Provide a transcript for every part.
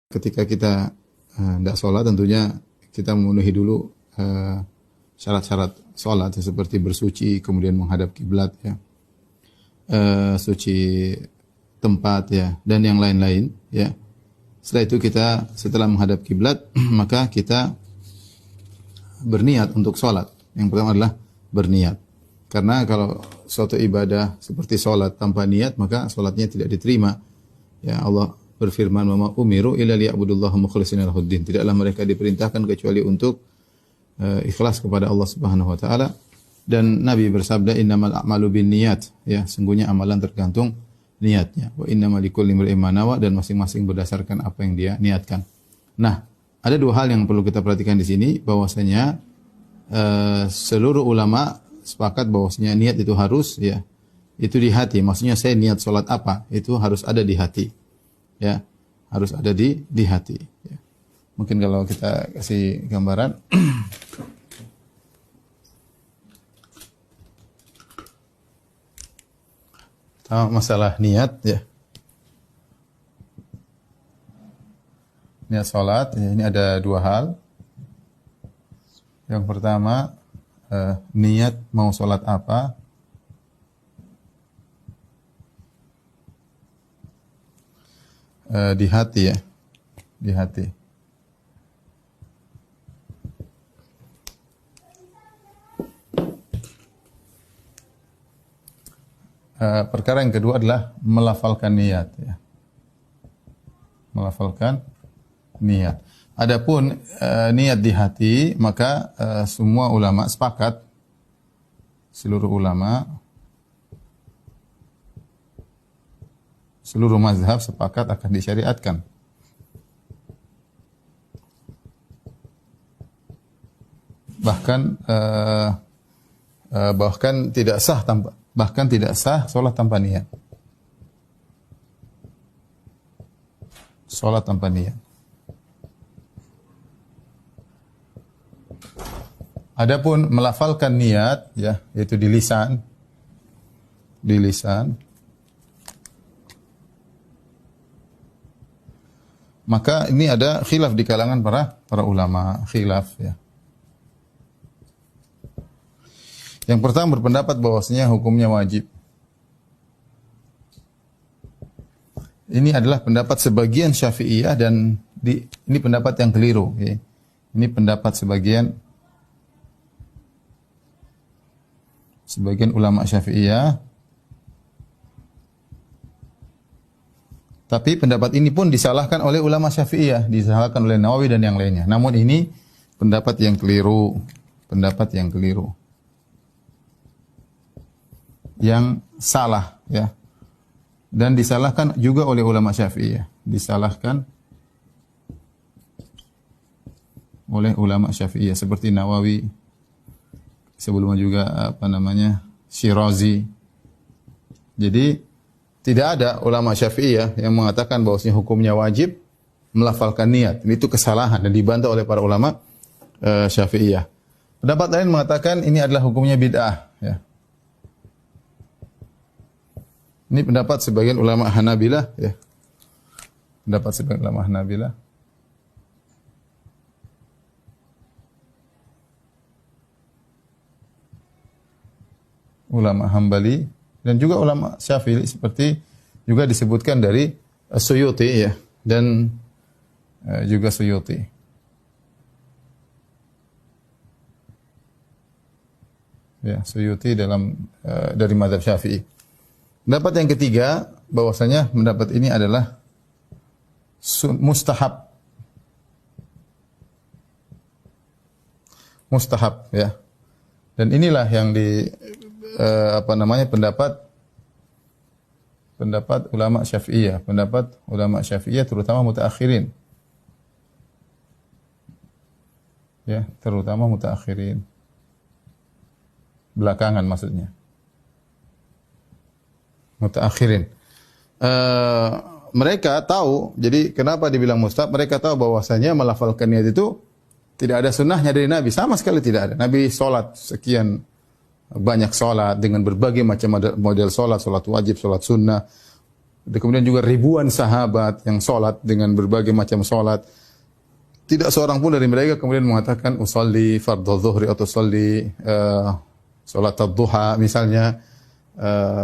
Ketika kita tidak sholat, tentunya kita memenuhi dulu syarat-syarat sholat seperti bersuci, kemudian menghadap kiblat, ya, suci tempat, ya, dan yang lain-lain. Ya. Setelah itu setelah menghadap kiblat maka kita berniat untuk sholat. Yang pertama adalah berniat. Karena kalau suatu ibadah seperti sholat tanpa niat maka sholatnya tidak diterima. Ya, Allah berfirman, "Wa ma umiru illa liya'budullaha mukhlishina lahuddin." Tidaklah mereka diperintahkan kecuali untuk ikhlas kepada Allah Subhanahu wa taala. Dan Nabi bersabda, "Innamal a'malu binniyat." Ya, sungguhnya amalan tergantung niatnya. Wa innamal likulli imrin ma nawa, dan masing-masing berdasarkan apa yang dia niatkan. Nah, ada dua hal yang perlu kita perhatikan di sini, bahwasanya seluruh ulama sepakat bahwasanya niat itu harus, ya, itu di hati. Maksudnya saya niat salat apa, itu harus ada di hati. Ya, harus ada di hati. Ya. Mungkin kalau kita kasih gambaran. Masalah niat, ya. Niat salat, ya, ini ada dua hal. Yang pertama, niat mau salat apa. Di hati, ya, di hati. Perkara yang kedua adalah melafalkan niat, ya. Melafalkan niat. Adapun niat di hati, maka semua ulama sepakat, seluruh ulama, seluruh mazhab sepakat akan disyariatkan. Bahkan tidak sah salat tanpa niat. Salat tanpa niat. Adapun melafalkan niat, ya, yaitu di lisan, maka ini ada khilaf di kalangan para ulama, khilaf, ya. Yang pertama berpendapat bahwasanya hukumnya wajib. Ini adalah pendapat sebagian Syafi'iyah, dan ini pendapat yang keliru, ya. Ini pendapat sebagian ulama Syafi'iyah. Tapi pendapat ini pun disalahkan oleh ulama Syafi'iyah, disalahkan oleh Nawawi dan yang lainnya. Namun ini pendapat yang keliru, yang salah, ya. Dan disalahkan juga oleh ulama Syafi'iyah, seperti Nawawi, sebelumnya juga Syirazi. Jadi tidak ada ulama Syafi'iyah yang mengatakan bahwasanya hukumnya wajib melafalkan niat. Itu kesalahan dan dibantah oleh para ulama Syafi'iyah. Pendapat lain mengatakan ini adalah hukumnya bid'ah, ya. Ini pendapat sebagian ulama Hanabilah, ya. Ulama Hambali dan juga ulama Syafi'i, seperti juga disebutkan dari Suyuti, ya, dan juga Suyuti. Ya, Suyuti dari mazhab Syafi'i. Pendapat yang ketiga, bahwasanya pendapat ini adalah mustahab. Mustahab, ya. Dan inilah yang pendapat ulama Syafi'iyah, terutama mutaakhirin. Ya, terutama mutaakhirin. Belakangan maksudnya. Mutaakhirin. Mereka tahu, jadi kenapa dibilang mustahab? Mereka tahu bahwasanya melafalkan niat itu tidak ada sunnahnya dari Nabi, sama sekali tidak ada. Nabi sholat sekian banyak sholat dengan berbagai macam model sholat wajib, sholat sunnah, Kemudian juga ribuan sahabat yang sholat dengan berbagai macam sholat. Tidak seorang pun dari mereka kemudian mengatakan usolli fardhu dhuhri atau usolli sholat ad-duha misalnya,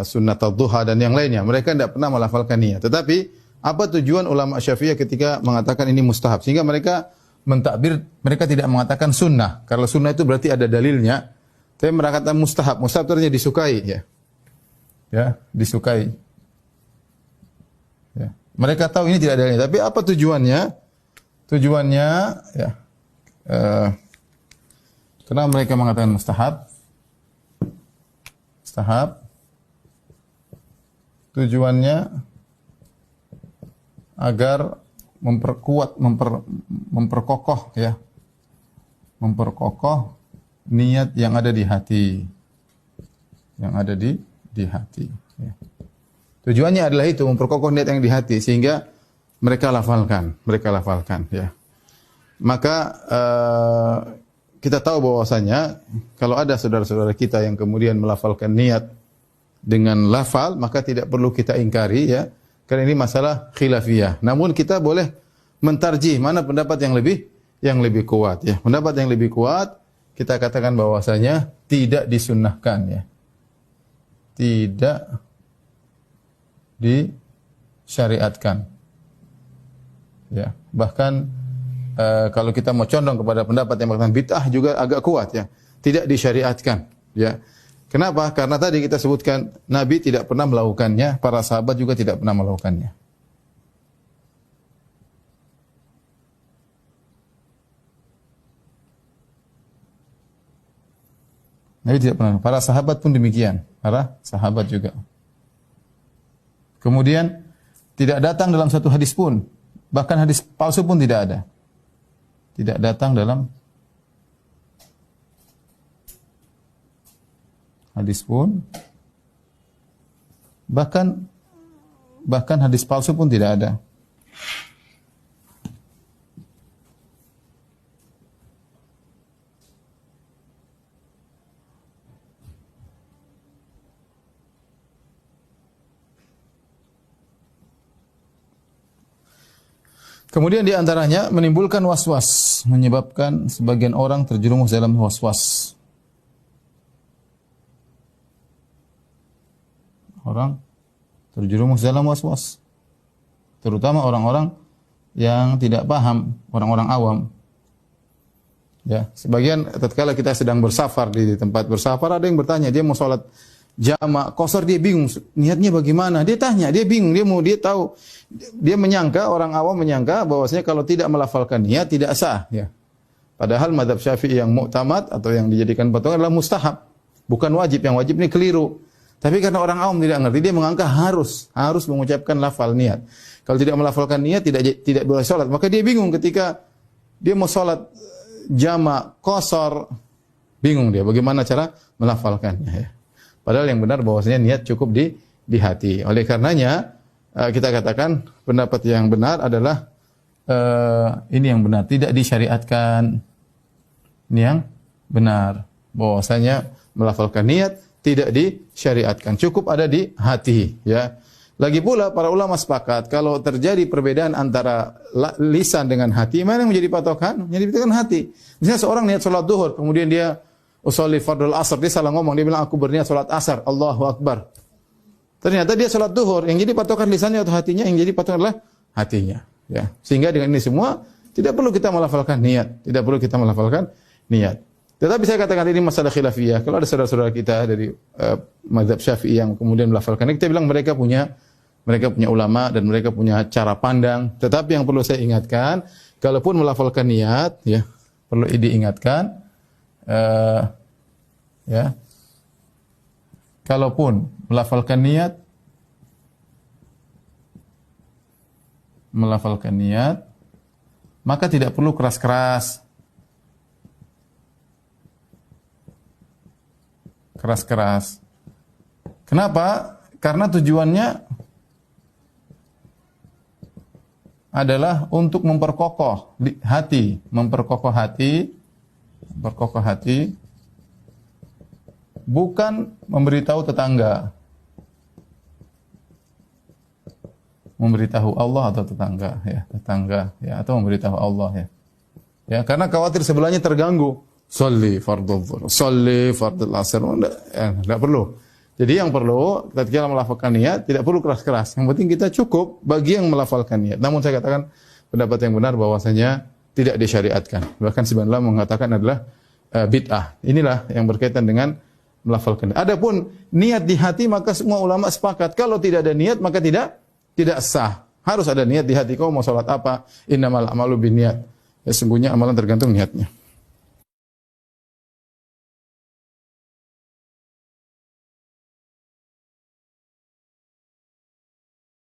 sunnat ad-duha dan yang lainnya. Mereka tidak pernah melafalkan niat. Tetapi apa tujuan ulama Syafi'iyah ketika mengatakan ini mustahab? Sehingga mereka mentakbir, mereka tidak mengatakan sunnah. Kalau sunnah itu berarti ada dalilnya. Tapi mereka kata mustahab. Mustahab itu artinya disukai, ya. Ya, disukai. Ya. Mereka tahu ini tidak ada dalilnya. Tapi apa tujuannya? Tujuannya, ya. Kenapa mereka mengatakan mustahab? Mustahab. Tujuannya agar memperkuat, memperkokoh, ya. Memperkokoh niat yang ada di hati. Yang ada di hati, ya. Tujuannya adalah itu, memperkokoh niat yang di hati sehingga mereka lafalkan, ya. Maka kita tahu bahwasanya kalau ada saudara-saudara kita yang kemudian melafalkan niat dengan lafal, maka tidak perlu kita ingkari, ya. Karena ini masalah khilafiyah. Namun kita boleh mentarjih mana pendapat yang lebih kuat, ya. Pendapat yang lebih kuat kita katakan bahwasanya tidak disunnahkan, ya. Tidak disyariatkan. Ya, bahkan kalau kita mau condong kepada pendapat yang mengatakan bid'ah juga agak kuat, ya. Tidak disyariatkan, ya. Kenapa? Karena tadi kita sebutkan Nabi tidak pernah melakukannya, para sahabat juga tidak pernah melakukannya. Nabi tidak pernah, para sahabat pun demikian, para sahabat juga. Kemudian tidak datang dalam satu hadis pun, bahkan hadis palsu pun tidak ada. Tidak datang dalam hadis pun, bahkan hadis palsu pun tidak ada. Kemudian di antaranya menimbulkan was-was, menyebabkan sebagian orang terjerumus dalam was-was. Orang terjerumus dalam was-was. Terutama orang-orang yang tidak paham, orang-orang awam. Ya, sebagian tatkala kita sedang bersafar di tempat bersafar, ada yang bertanya, dia mau sholat jamak qashar, dia bingung niatnya bagaimana. Dia tanya, dia bingung, dia tahu, dia menyangka, orang awam menyangka bahwasanya kalau tidak melafalkan niat tidak sah, ya. Padahal mazhab Syafi'i yang mu'tamad atau yang dijadikan patokan adalah mustahab, bukan wajib. Yang wajib ini keliru. Tapi karena orang awam tidak ngerti, dia menganggap harus mengucapkan lafal niat. Kalau tidak melafalkan niat tidak boleh salat. Maka dia bingung ketika dia mau salat jamak qashar, bingung dia bagaimana cara melafalkannya, ya. Padahal yang benar bahwasanya niat cukup di hati. Oleh karenanya kita katakan pendapat yang benar adalah ini yang benar, tidak disyariatkan. Ini yang benar, bahwasanya melafalkan niat tidak disyariatkan, cukup ada di hati, ya. Lagi pula para ulama sepakat kalau terjadi perbedaan antara lisan dengan hati, mana yang menjadi patokan? Menjadi patokan hati. Misalnya seorang niat salat zuhur, kemudian dia usolli fardhul asr, dia salah ngomong, dia bilang aku berniat salat asar, Allahu akbar. Ternyata dia salat zuhur, yang jadi patokan lisannya atau hatinya? Yang jadi patokan adalah hatinya, ya. Sehingga dengan ini semua tidak perlu kita melafalkan niat, tidak perlu kita melafalkan niat. Tetapi saya katakan ini masalah khilafiyah. Kalau ada saudara-saudara kita dari mazhab Syafi'i yang kemudian melafalkan, kita bilang mereka punya ulama dan mereka punya cara pandang. Tetapi yang perlu saya ingatkan, kalaupun melafalkan niat, ya, perlu diingatkan, ya, kalaupun melafalkan niat, maka tidak perlu keras-keras. Kenapa? Karena tujuannya adalah untuk memperkokoh hati, bukan memberitahu tetangga. memberitahu Allah atau tetangga ya, atau memberitahu Allah ya. Ya, karena khawatir sebelahnya terganggu. Sholli fardhu dhuhr, sholli fardhu asr, enggak perlu. Jadi yang perlu ketika melafalkan niat tidak perlu keras-keras. Yang penting kita cukup bagi yang melafalkan niat. Namun saya katakan pendapat yang benar bahwasanya tidak disyariatkan. Bahkan sebenarnya mengatakan adalah bid'ah. Inilah yang berkaitan dengan melafalkan. Adapun niat di hati maka semua ulama sepakat kalau tidak ada niat maka tidak sah. Harus ada niat di hati. Kau mau salat apa? Innamal a'malu binniyat. Ya, sungguhnya amalan tergantung niatnya.